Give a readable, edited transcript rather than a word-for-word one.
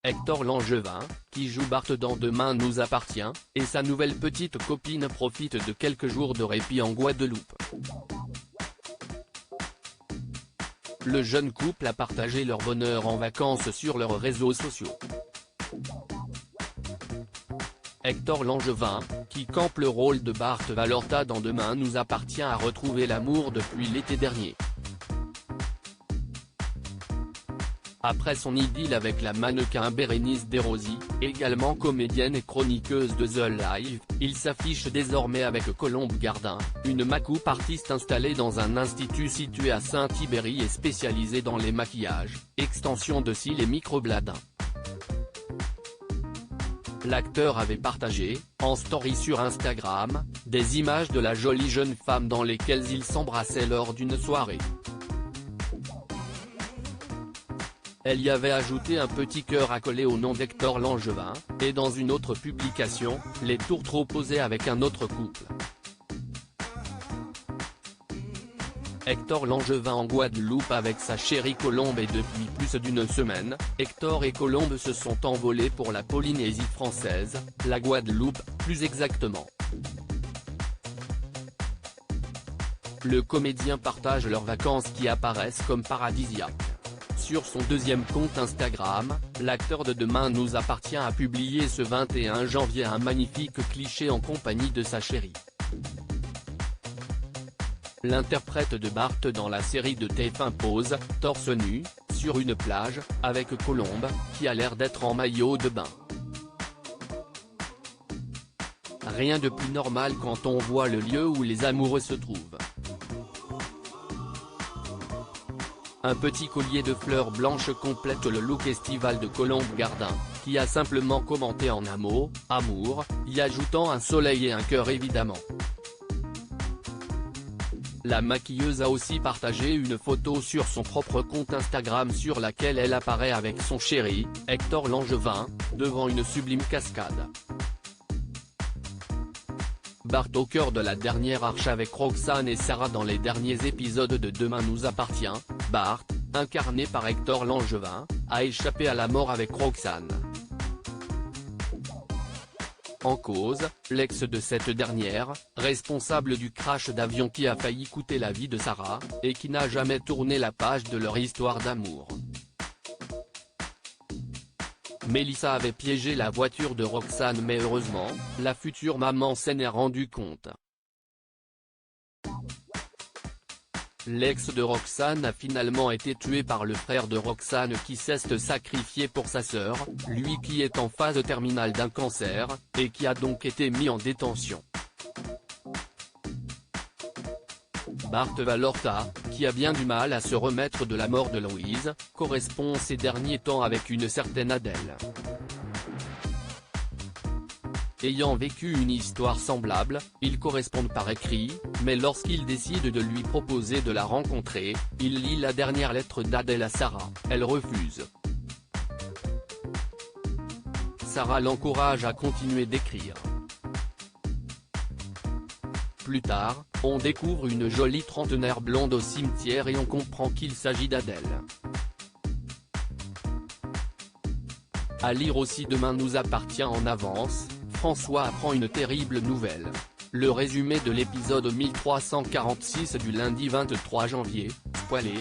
Hector Langevin, qui joue Bart dans Demain nous appartient, et sa nouvelle petite copine profitent de quelques jours de répit en Guadeloupe. Le jeune couple a partagé leur bonheur en vacances sur leurs réseaux sociaux. Hector Langevin, qui campe le rôle de Bart Valorta dans Demain nous appartient, a retrouvé l'amour depuis l'été dernier. Après son idylle avec la mannequin Bérénice Desrosiers, également comédienne et chroniqueuse de The Live, il s'affiche désormais avec Colombe Gardin, une make-up artiste installée dans un institut situé à Saint-Ibéry et spécialisée dans les maquillages, extensions de cils et microblading. L'acteur avait partagé, en story sur Instagram, des images de la jolie jeune femme dans lesquelles il s'embrassait lors d'une soirée. Elle y avait ajouté un petit cœur accolé au nom d'Hector Langevin, et dans une autre publication, les tourtereaux posaient avec un autre couple. Hector Langevin en Guadeloupe avec sa chérie Colombe, et depuis plus d'une semaine, Hector et Colombe se sont envolés pour la Polynésie française, la Guadeloupe, plus exactement. Le comédien partage leurs vacances qui apparaissent comme paradisiaques. Sur son deuxième compte Instagram, l'acteur de Demain nous appartient a publié ce 21 janvier un magnifique cliché en compagnie de sa chérie. L'interprète de Bart dans la série de TF1 pose, torse nu, sur une plage, avec Colombe, qui a l'air d'être en maillot de bain. Rien de plus normal quand on voit le lieu où les amoureux se trouvent. Un petit collier de fleurs blanches complète le look estival de Colombe Gardin, qui a simplement commenté en un mot, amour, y ajoutant un soleil et un cœur évidemment. La maquilleuse a aussi partagé une photo sur son propre compte Instagram sur laquelle elle apparaît avec son chéri, Hector Langevin, devant une sublime cascade. Bart au cœur de la dernière arche avec Roxane et Sarah dans les derniers épisodes de Demain nous appartient, Bart, incarné par Hector Langevin, a échappé à la mort avec Roxane. En cause, l'ex de cette dernière, responsable du crash d'avion qui a failli coûter la vie de Sarah, et qui n'a jamais tourné la page de leur histoire d'amour. Mélissa avait piégé la voiture de Roxane, mais heureusement, la future maman s'en est rendue compte. L'ex de Roxane a finalement été tué par le frère de Roxane qui s'est sacrifié pour sa sœur, lui qui est en phase terminale d'un cancer, et qui a donc été mis en détention. Bart Valorta, qui a bien du mal à se remettre de la mort de Louise, correspond ces derniers temps avec une certaine Adèle. Ayant vécu une histoire semblable, ils correspondent par écrit, mais lorsqu'il décide de lui proposer de la rencontrer, il lit la dernière lettre d'Adèle à Sarah, elle refuse. Sarah l'encourage à continuer d'écrire. Plus tard, on découvre une jolie trentenaire blonde au cimetière et on comprend qu'il s'agit d'Adèle. À lire aussi Demain nous appartient en avance, François apprend une terrible nouvelle. Le résumé de l'épisode 1346 du lundi 23 janvier, spoilé,